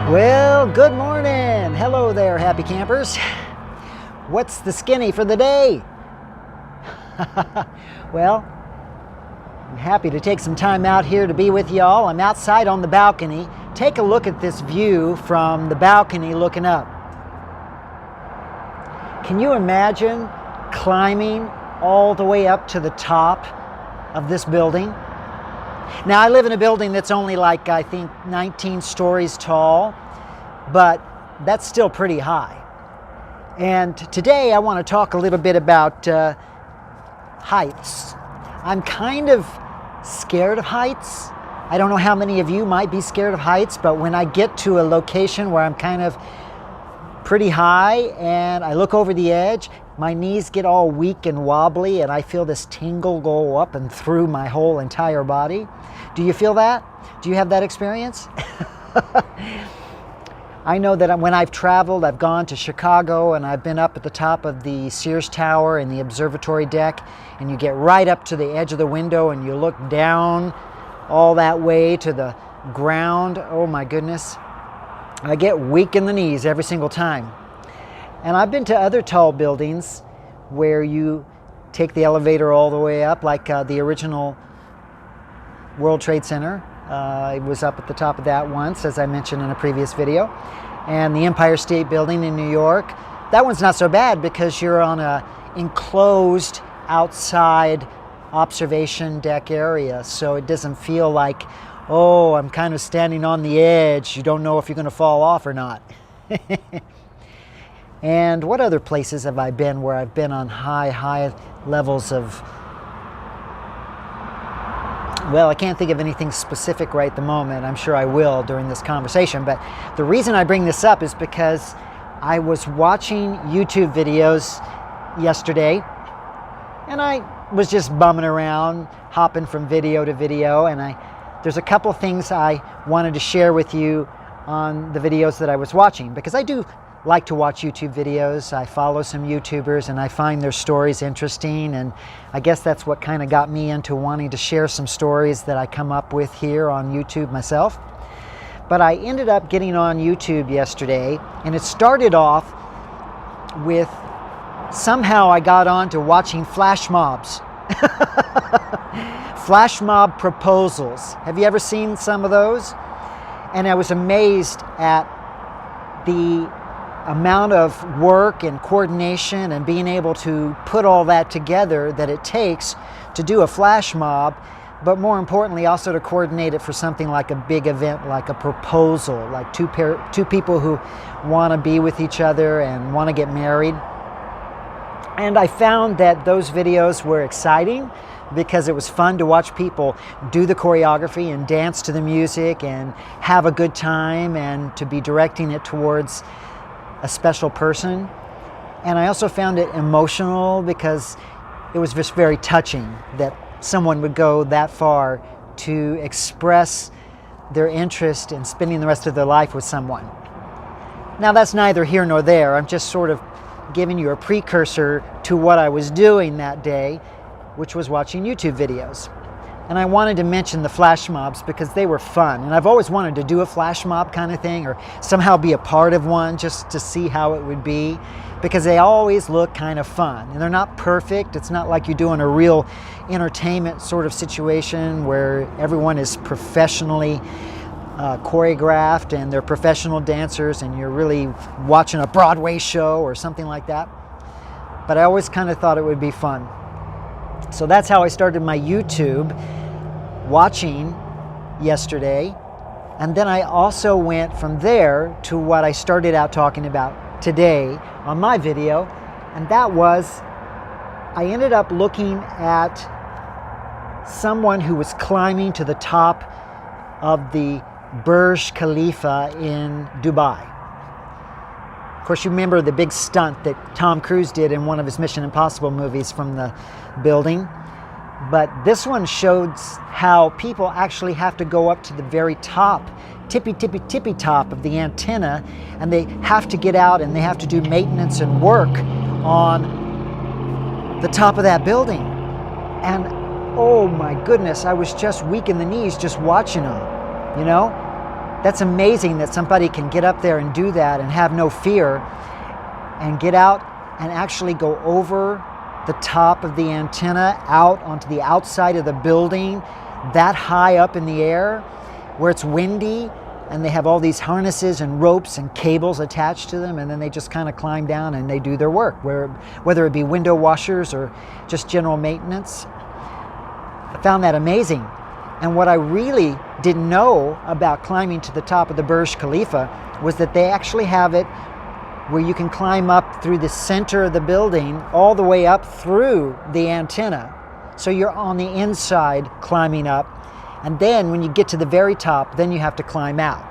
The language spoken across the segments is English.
Well, good morning. Hello there, happy campers. What's the skinny for the day? Well, I'm happy to take some time out here to be with y'all. I'm outside on the balcony. Take a look at this view from the balcony looking up. Can you imagine climbing all the way up to the top of this building? Now, I live in a building that's only like, I think, 19 stories tall, but that's still pretty high. And today I want to talk a little bit about heights. I'm kind of scared of heights. I don't know how many of you might be scared of heights, but when I get to a location where I'm kind of pretty high and I look over the edge, my knees get all weak and wobbly and I feel this tingle go up and through my whole entire body. Do you feel that? Do you have that experience? I know that when I've traveled, I've gone to Chicago and I've been up at the top of the Sears Tower and the observatory deck, and you get right up to the edge of the window and you look down all that way to the ground. Oh my goodness. I get weak in the knees every single time. And I've been to other tall buildings where you take the elevator all the way up, like the original World Trade Center. I was up at the top of that once, as I mentioned in a previous video. And the Empire State Building in New York. That one's not so bad because you're on an enclosed outside observation deck area. So it doesn't feel like, oh, I'm kind of standing on the edge. You don't know if you're going to fall off or not. And what other places have I been where I've been on high levels of... Well, I can't think of anything specific right at the moment. I'm sure I will during this conversation. But the reason I bring this up is because I was watching YouTube videos yesterday and I was just bumming around, hopping from video to video, and there's a couple things I wanted to share with you on the videos that I was watching, because I do like to watch YouTube videos. I follow some YouTubers and I find their stories interesting, and I guess that's what kind of got me into wanting to share some stories that I come up with here on YouTube myself. But I ended up getting on YouTube yesterday, and it started off with somehow I got on to watching flash mobs. Flash mob proposals. Have you ever seen some of those? And I was amazed at the amount of work and coordination and being able to put all that together that it takes to do a flash mob, but more importantly also to coordinate it for something like a big event, like a proposal, like two people who want to be with each other and want to get married. And I found that those videos were exciting because it was fun to watch people do the choreography and dance to the music and have a good time, and to be directing it towards a special person. And I also found it emotional because it was just very touching that someone would go that far to express their interest in spending the rest of their life with someone. Now, that's neither here nor there. I'm just sort of giving you a precursor to what I was doing that day, which was watching YouTube videos. And I wanted to mention the flash mobs because they were fun. And I've always wanted to do a flash mob kind of thing, or somehow be a part of one just to see how it would be, because they always look kind of fun. And they're not perfect. It's not like you're doing a real entertainment sort of situation where everyone is professionally choreographed and they're professional dancers and you're really watching a Broadway show or something like that. But I always kind of thought it would be fun. So that's how I started my YouTube watching yesterday. And then I also went from there to what I started out talking about today on my video. And that was, I ended up looking at someone who was climbing to the top of the Burj Khalifa in Dubai. Of course, you remember the big stunt that Tom Cruise did in one of his Mission Impossible movies from the building. But this one shows how people actually have to go up to the very top, tippy top of the antenna, and they have to get out and they have to do maintenance and work on the top of that building. And oh my goodness, I was just weak in the knees just watching them, you know? That's amazing that somebody can get up there and do that and have no fear and get out and actually go over the top of the antenna out onto the outside of the building that high up in the air where it's windy, and they have all these harnesses and ropes and cables attached to them, and then they just kind of climb down and they do their work, whether it be window washers or just general maintenance. I found that amazing. And what I really didn't know about climbing to the top of the Burj Khalifa was that they actually have it where you can climb up through the center of the building all the way up through the antenna. So you're on the inside climbing up, and then when you get to the very top, then you have to climb out.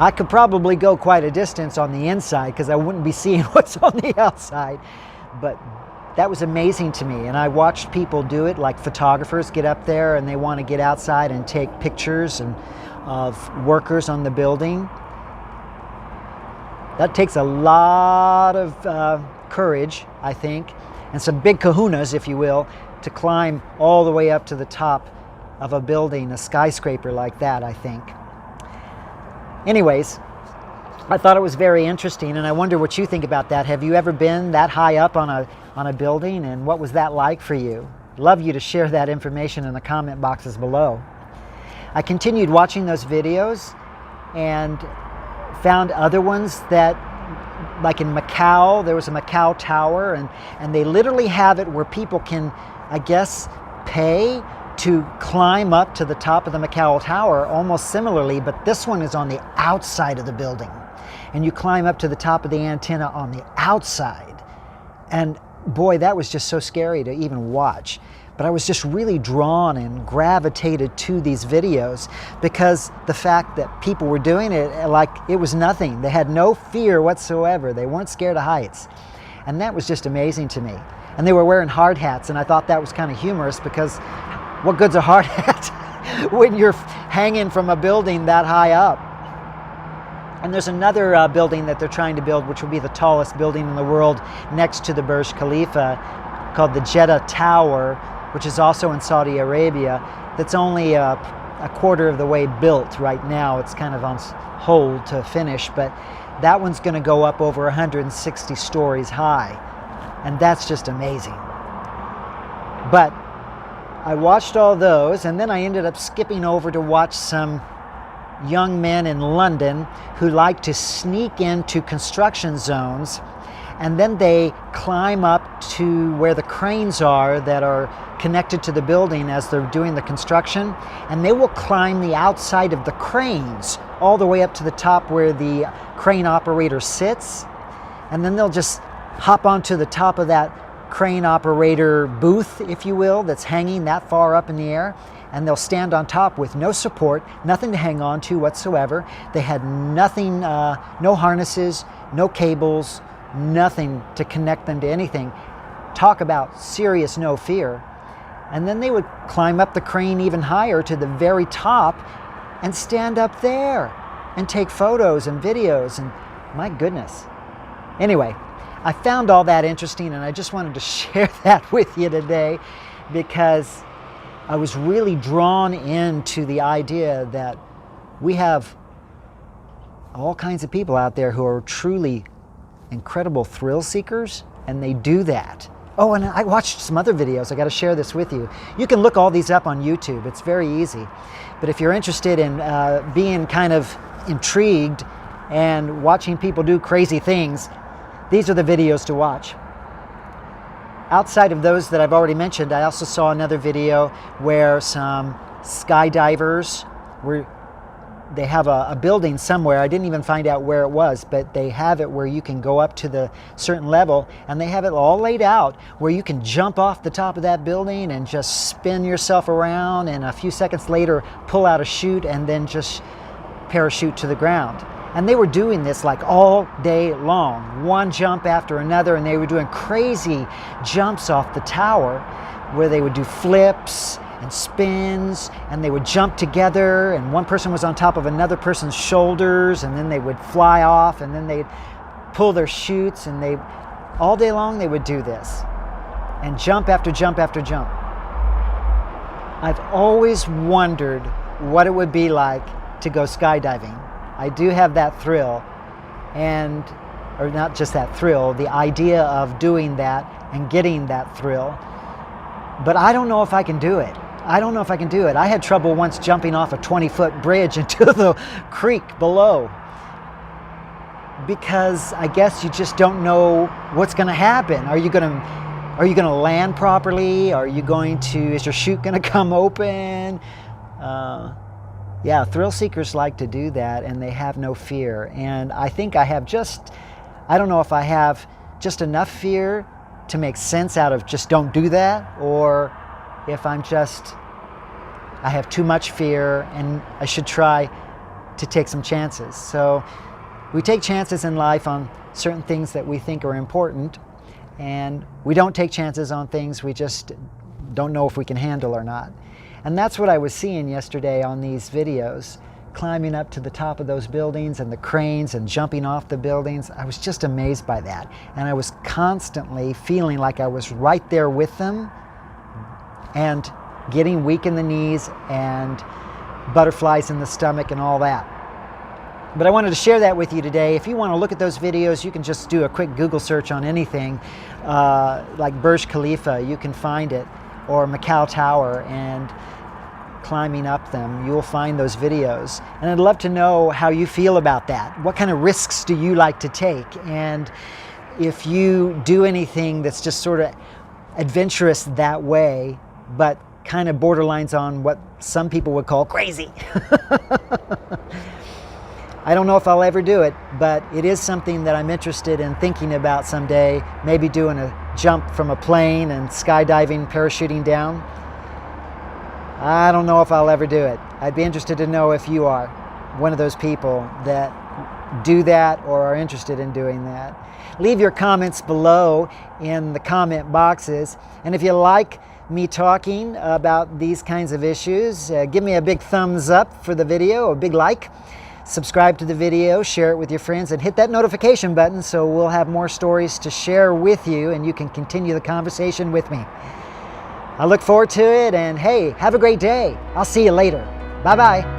I could probably go quite a distance on the inside because I wouldn't be seeing what's on the outside, but that was amazing to me. And I watched people do it, like photographers get up there and they want to get outside and take pictures of workers on the building. That takes a lot of courage, I think, and some big kahunas, if you will, to climb all the way up to the top of a building, a skyscraper like that, I think. Anyways, I thought it was very interesting, and I wonder what you think about that. Have you ever been that high up on a building, and what was that like for you? Love you to share that information in the comment boxes below. I continued watching those videos and found other ones that, like in Macau, there was a Macau tower, and they literally have it where people can, I guess, pay to climb up to the top of the Macau tower almost similarly, but this one is on the outside of the building. And you climb up to the top of the antenna on the outside. And boy, that was just so scary to even watch. But I was just really drawn and gravitated to these videos because the fact that people were doing it like it was nothing. They had no fear whatsoever. They weren't scared of heights. And that was just amazing to me. And they were wearing hard hats, and I thought that was kind of humorous because what good's a hard hat when you're hanging from a building that high up? And there's another building that they're trying to build, which will be the tallest building in the world next to the Burj Khalifa, called the Jeddah Tower, which is also in Saudi Arabia. That's only a quarter of the way built right now. It's kind of on hold to finish, but that one's going to go up over 160 stories high, and that's just amazing. But I watched all those, and then I ended up skipping over to watch some young men in London who like to sneak into construction zones, and then they climb up to where the cranes are that are connected to the building as they're doing the construction, and they will climb the outside of the cranes all the way up to the top where the crane operator sits, and then they'll just hop onto the top of that crane operator booth, if you will, that's hanging that far up in the air, and they'll stand on top with no support, nothing to hang on to whatsoever. They had nothing, no harnesses, no cables, nothing to connect them to anything. Talk about serious no fear. And then they would climb up the crane even higher to the very top and stand up there and take photos and videos, and my goodness. Anyway, I found all that interesting, and I just wanted to share that with you today because I was really drawn into the idea that we have all kinds of people out there who are truly incredible thrill seekers, and they do that. Oh, and I watched some other videos. I got to share this with you. You can look all these up on YouTube. It's very easy. But if you're interested in being kind of intrigued and watching people do crazy things, these are the videos to watch. Outside of those that I've already mentioned, I also saw another video where some skydivers they have a building somewhere. I didn't even find out where it was, but they have it where you can go up to the certain level, and they have it all laid out where you can jump off the top of that building and just spin yourself around, and a few seconds later pull out a chute and then just parachute to the ground. And they were doing this like all day long, one jump after another, and they were doing crazy jumps off the tower where they would do flips and spins, and they would jump together, and one person was on top of another person's shoulders, and then they would fly off, and then they'd pull their chutes, and all day long they would do this, and jump after jump after jump. I've always wondered what it would be like to go skydiving. I do have that thrill, or not just that thrill, the idea of doing that and getting that thrill. But I don't know if I can do it. I don't know if I can do it. I had trouble once jumping off a 20-foot bridge into the creek below, because I guess you just don't know what's going to happen. Are you going to land properly? Is your chute going to come open? Yeah, thrill seekers like to do that, and they have no fear. And I think I don't know if I have just enough fear to make sense out of just don't do that, or if I have too much fear and I should try to take some chances. So we take chances in life on certain things that we think are important, and we don't take chances on things we just don't know if we can handle or not. And that's what I was seeing yesterday on these videos, climbing up to the top of those buildings and the cranes and jumping off the buildings. I was just amazed by that. And I was constantly feeling like I was right there with them and getting weak in the knees and butterflies in the stomach and all that. But I wanted to share that with you today. If you want to look at those videos, you can just do a quick Google search on anything like Burj Khalifa. You can find it, or Macau Tower, and climbing up them, you'll find those videos. And I'd love to know how you feel about that. What kind of risks do you like to take? And if you do anything that's just sort of adventurous that way, but kind of borderlines on what some people would call crazy. I don't know if I'll ever do it, but it is something that I'm interested in thinking about someday, maybe doing a jump from a plane and skydiving, parachuting down. I don't know if I'll ever do it. I'd be interested to know if you are one of those people that do that or are interested in doing that. Leave your comments below in the comment boxes. And if you like me talking about these kinds of issues, give me a big thumbs up for the video, a big like. Subscribe to the video, share it with your friends, and hit that notification button so we'll have more stories to share with you and you can continue the conversation with me. I look forward to it, and hey, have a great day. I'll see you later. Bye-bye.